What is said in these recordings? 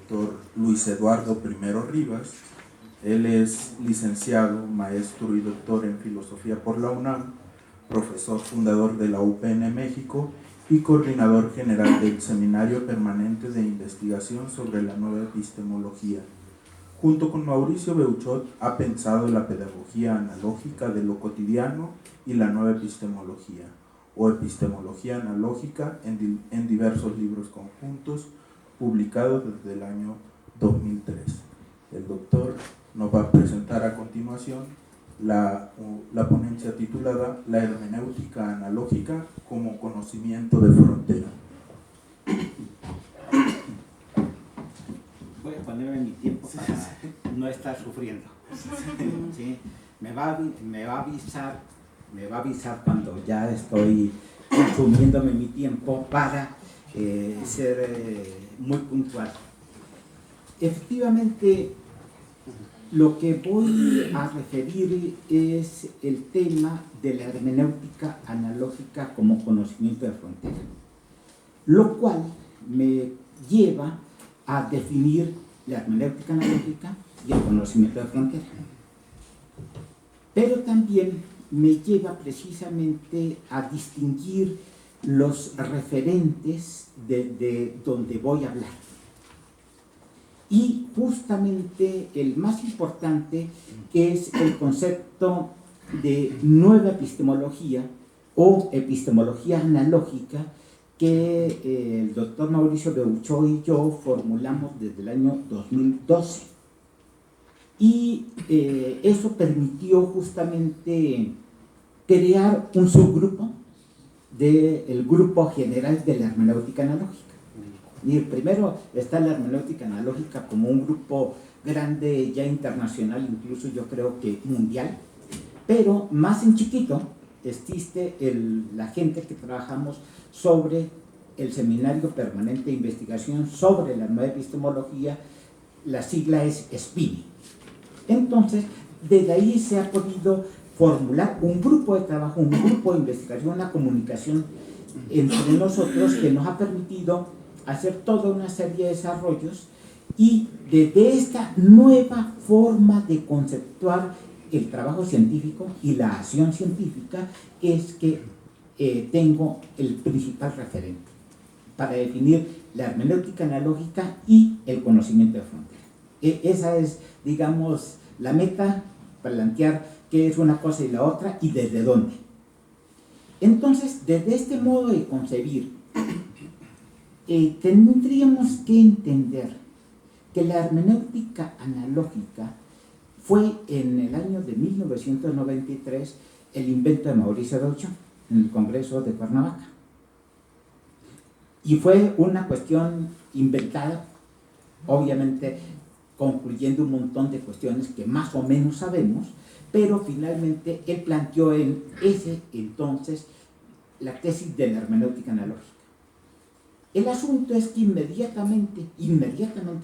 doctor Luis Eduardo Primero Rivas. Él es licenciado, maestro y doctor en filosofía por la UNAM, profesor fundador de la UPN México y coordinador general del Seminario Permanente de Investigación sobre la Nueva Epistemología. Junto con Mauricio Beuchot ha pensado la pedagogía analógica de lo cotidiano y la nueva epistemología, o epistemología analógica, en diversos libros conjuntos publicados desde el año 2003. El doctor nos va a presentar a continuación la ponencia titulada La hermenéutica analógica como conocimiento de frontera. Voy a ponerme mi tiempo para no estar sufriendo. ¿Sí? Me va a avisar cuando ya estoy consumiéndome mi tiempo para ser muy puntual. Efectivamente, lo que voy a referir es el tema de la hermenéutica analógica como conocimiento de frontera, lo cual me lleva a definir la hermenéutica analógica y el conocimiento de frontera. Pero también me lleva precisamente a distinguir los referentes de donde voy a hablar. Y justamente el más importante es el concepto de nueva epistemología o epistemología analógica que el doctor Mauricio Beuchot y yo formulamos desde el año 2012. Y eso permitió justamente crear un subgrupo del grupo general de la hermenéutica analógica. Y primero está la hermenéutica analógica como un grupo grande, ya internacional, incluso yo creo que mundial, pero más en chiquito existe la gente que trabajamos sobre el Seminario Permanente de Investigación sobre la Nueva Epistemología. La sigla es SPINI. Entonces, desde ahí se ha podido formular un grupo de trabajo, un grupo de investigación, una comunicación entre nosotros que nos ha permitido hacer toda una serie de desarrollos, y desde esta nueva forma de conceptuar el trabajo científico y la acción científica es que tengo el principal referente para definir la hermenéutica analógica y el conocimiento de frontera. Esa es, digamos, la meta, plantear qué es una cosa y la otra y desde dónde. Entonces, desde este modo de concebir, tendríamos que entender que la hermenéutica analógica fue en el año de 1993 el invento de Mauricio Beuchot en el Congreso de Cuernavaca. Y fue una cuestión inventada, obviamente concluyendo un montón de cuestiones que más o menos sabemos, pero finalmente él planteó en ese entonces la tesis de la hermenéutica analógica. El asunto es que inmediatamente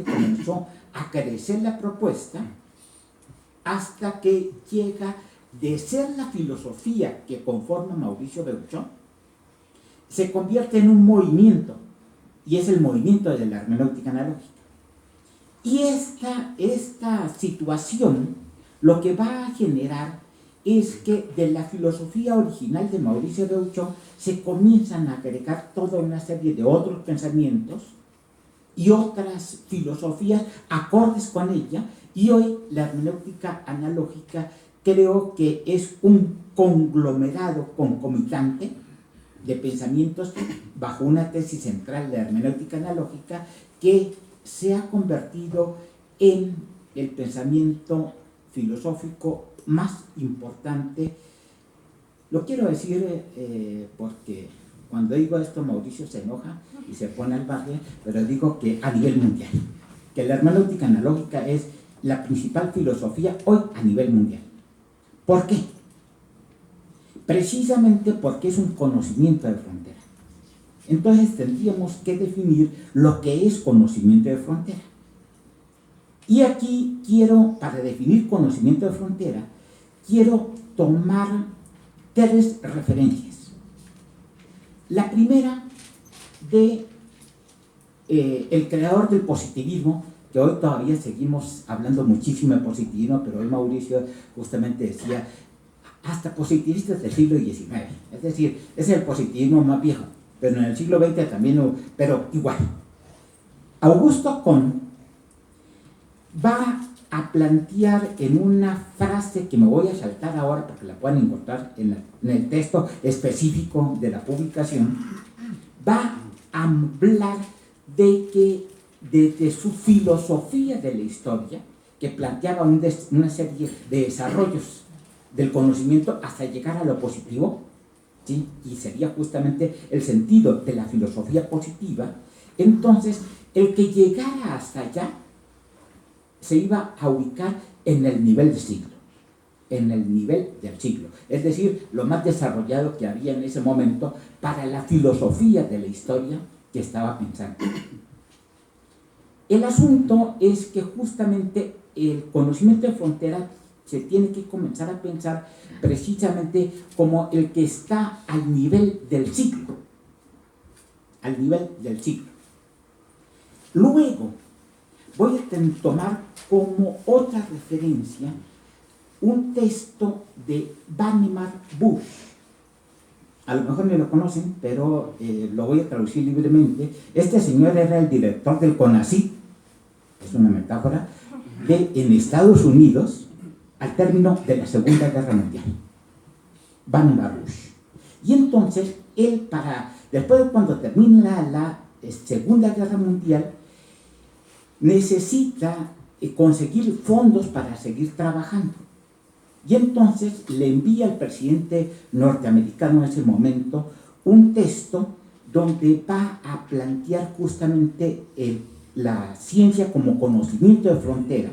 comenzó a crecer la propuesta hasta que llega de ser la filosofía que conforma Mauricio Beuchot, se convierte en un movimiento, y es el movimiento de la hermenéutica analógica. Y esta situación lo que va a generar es que de la filosofía original de Mauricio Beuchot se comienzan a agregar toda una serie de otros pensamientos y otras filosofías acordes con ella, y hoy la hermenéutica analógica creo que es un conglomerado concomitante de pensamientos bajo una tesis central de hermenéutica analógica que se ha convertido en el pensamiento filosófico más importante. Lo quiero decir porque cuando digo esto Mauricio se enoja y se pone al barrio, pero digo que a nivel mundial, que la hermenéutica analógica es la principal filosofía hoy a nivel mundial. ¿Por qué? Precisamente porque es un conocimiento de frontera. Entonces tendríamos que definir lo que es conocimiento de frontera. Y aquí para definir conocimiento de frontera, quiero tomar 3 referencias. La primera de el creador del positivismo, que hoy todavía seguimos hablando muchísimo de positivismo, pero hoy Mauricio justamente decía, hasta positivistas del siglo XIX, es decir, es el positivismo más viejo, pero en el siglo XX también, pero igual. Augusto Comte va a plantear en una frase que me voy a saltar ahora porque la pueden encontrar en el texto específico de la publicación, va a hablar de que desde su filosofía de la historia, que planteaba una serie de desarrollos del conocimiento hasta llegar a lo positivo, ¿sí? Y sería justamente el sentido de la filosofía positiva, entonces el que llegara hasta allá se iba a ubicar en el nivel del siglo, es decir, lo más desarrollado que había en ese momento para la filosofía de la historia que estaba pensando. El asunto es que justamente el conocimiento de frontera se tiene que comenzar a pensar precisamente como el que está al nivel del siglo, Luego, voy a tomar como otra referencia un texto de Vannevar Bush. A lo mejor no lo conocen, pero lo voy a traducir libremente. Este señor era el director del CONACYT, es una metáfora, en Estados Unidos al término de la Segunda Guerra Mundial. Vannevar Bush. Y entonces, él, después de cuando termina la Segunda Guerra Mundial, necesita conseguir fondos para seguir trabajando. Y entonces le envía al presidente norteamericano en ese momento un texto donde va a plantear justamente la ciencia como conocimiento de frontera.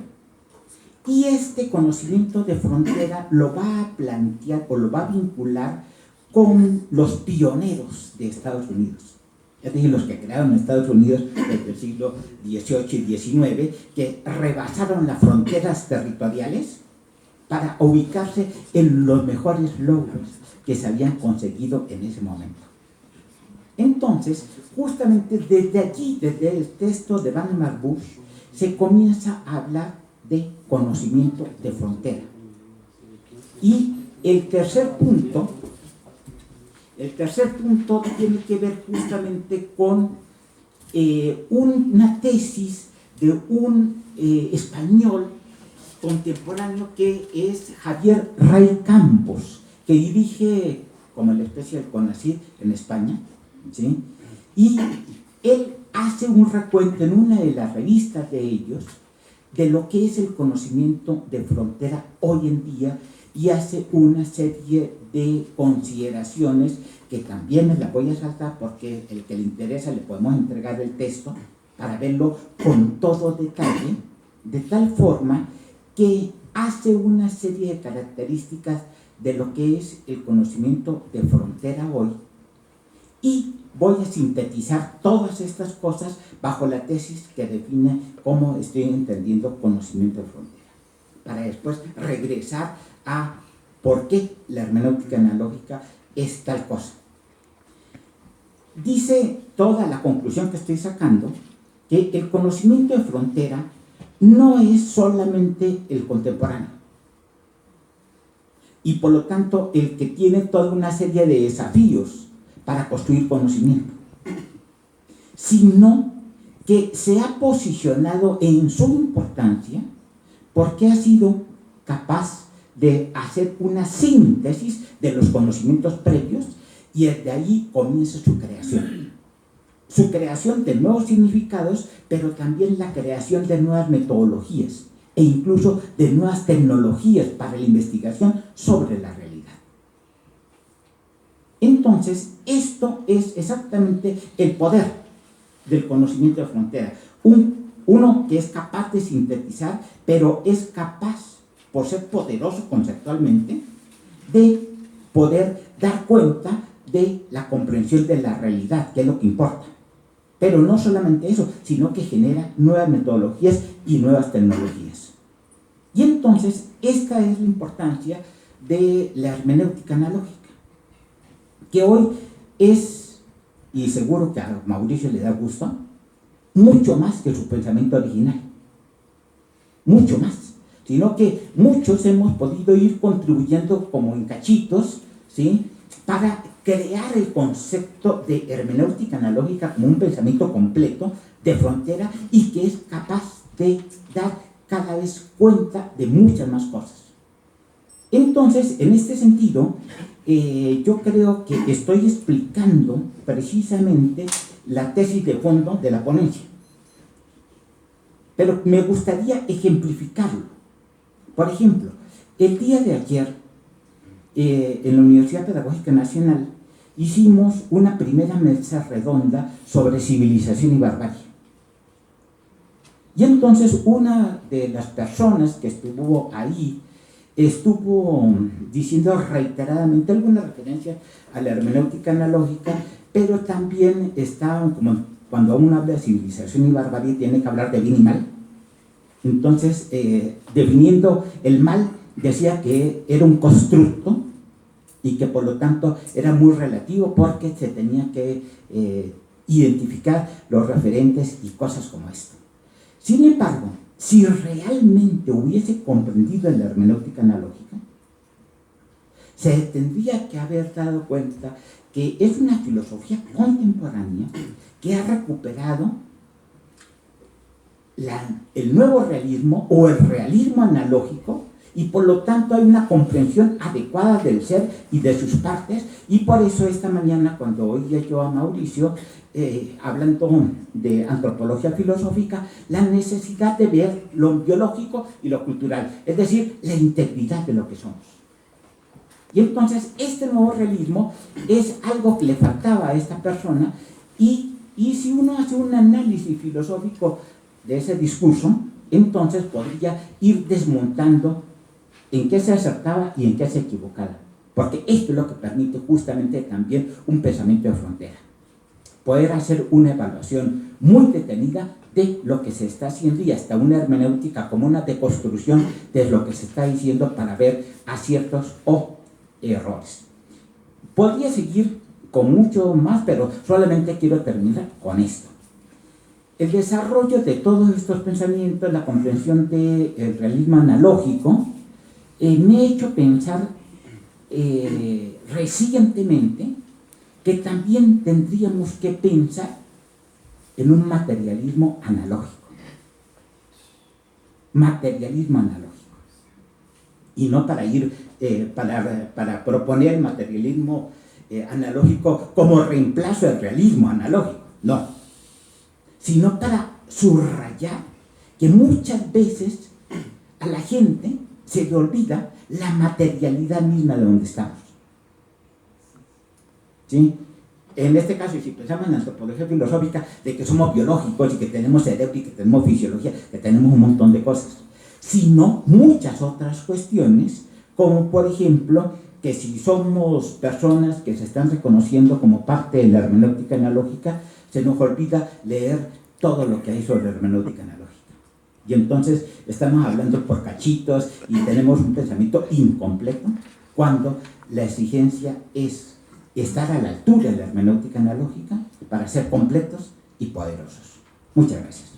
Y este conocimiento de frontera lo va a plantear o lo va a vincular con los pioneros de Estados Unidos. Es decir, los que crearon Estados Unidos desde el siglo XVIII y XIX, que rebasaron las fronteras territoriales para ubicarse en los mejores logros que se habían conseguido en ese momento. Entonces, justamente desde allí, desde el texto de Vannevar Bush, se comienza a hablar de conocimiento de frontera. Y el tercer punto tiene que ver justamente con una tesis de un español contemporáneo que es Javier Rey Campos, que dirige como la especie del CONACYT en España, ¿sí? Y él hace un recuento en una de las revistas de ellos de lo que es el conocimiento de frontera hoy en día y hace una serie de consideraciones que también me las voy a saltar porque el que le interesa le podemos entregar el texto para verlo con todo detalle, de tal forma que hace una serie de características de lo que es el conocimiento de frontera hoy, y voy a sintetizar todas estas cosas bajo la tesis que define cómo estoy entendiendo conocimiento de frontera, para después regresar a por qué la hermenéutica analógica es tal cosa. Dice toda la conclusión que estoy sacando que el conocimiento de frontera no es solamente el contemporáneo, y por lo tanto el que tiene toda una serie de desafíos para construir conocimiento, sino que se ha posicionado en su importancia porque ha sido capaz de hacer una síntesis de los conocimientos previos, y desde ahí comienza su creación de nuevos significados, pero también la creación de nuevas metodologías e incluso de nuevas tecnologías para la investigación sobre la realidad. Entonces, esto es exactamente el poder del conocimiento de frontera. Uno que es capaz de sintetizar, pero es capaz, por ser poderoso conceptualmente, de poder dar cuenta de la comprensión de la realidad, que es lo que importa. Pero no solamente eso, sino que genera nuevas metodologías y nuevas tecnologías. Y entonces, esta es la importancia de la hermenéutica analógica, que hoy es, y seguro que a Mauricio le da gusto, mucho más que su pensamiento original, mucho más, sino que muchos hemos podido ir contribuyendo como en cachitos, ¿sí?, para crear el concepto de hermenéutica analógica como un pensamiento completo de frontera y que es capaz de dar cada vez cuenta de muchas más cosas. Entonces, en este sentido, yo creo que estoy explicando precisamente la tesis de fondo de la ponencia. Pero me gustaría ejemplificarlo. Por ejemplo, el día de ayer, en la Universidad Pedagógica Nacional, hicimos una primera mesa redonda sobre civilización y barbarie. Y entonces una de las personas que estuvo ahí estuvo diciendo reiteradamente alguna referencia a la hermenéutica analógica, pero también está, como cuando uno habla de civilización y barbarie, tiene que hablar de bien y mal. Entonces, definiendo el mal, decía que era un constructo y que por lo tanto era muy relativo porque se tenía que identificar los referentes y cosas como esto. Sin embargo, si realmente hubiese comprendido la hermenéutica analógica, se tendría que haber dado cuenta que es una filosofía contemporánea que ha recuperado el nuevo realismo o el realismo analógico, y por lo tanto hay una comprensión adecuada del ser y de sus partes, y por eso esta mañana cuando oía yo a Mauricio hablando de antropología filosófica, la necesidad de ver lo biológico y lo cultural, es decir, la integridad de lo que somos. Y entonces este nuevo realismo es algo que le faltaba a esta persona, y si uno hace un análisis filosófico de ese discurso, entonces podría ir desmontando en qué se acertaba y en qué se equivocaba, porque esto es lo que permite justamente también un pensamiento de frontera, poder hacer una evaluación muy detenida de lo que se está haciendo y hasta una hermenéutica como una deconstrucción de lo que se está diciendo para ver aciertos o errores. Podría seguir con mucho más, pero solamente quiero terminar con esto. El desarrollo de todos estos pensamientos, la comprensión del realismo analógico, me ha hecho pensar recientemente que también tendríamos que pensar en un materialismo analógico. Materialismo analógico. Y no para ir, para proponer el materialismo analógico como reemplazo del realismo analógico, no. Sino para subrayar que muchas veces a la gente se le olvida la materialidad misma de donde estamos. ¿Sí? En este caso, si pensamos en antropología filosófica, de que somos biológicos y que tenemos cerebro y que tenemos fisiología, que tenemos un montón de cosas, sino muchas otras cuestiones, como por ejemplo, que si somos personas que se están reconociendo como parte de la hermenéutica analógica, se nos olvida leer todo lo que hay sobre la hermenéutica analógica. Y entonces estamos hablando por cachitos y tenemos un pensamiento incompleto, cuando la exigencia es estar a la altura de la hermenéutica analógica para ser completos y poderosos. Muchas gracias.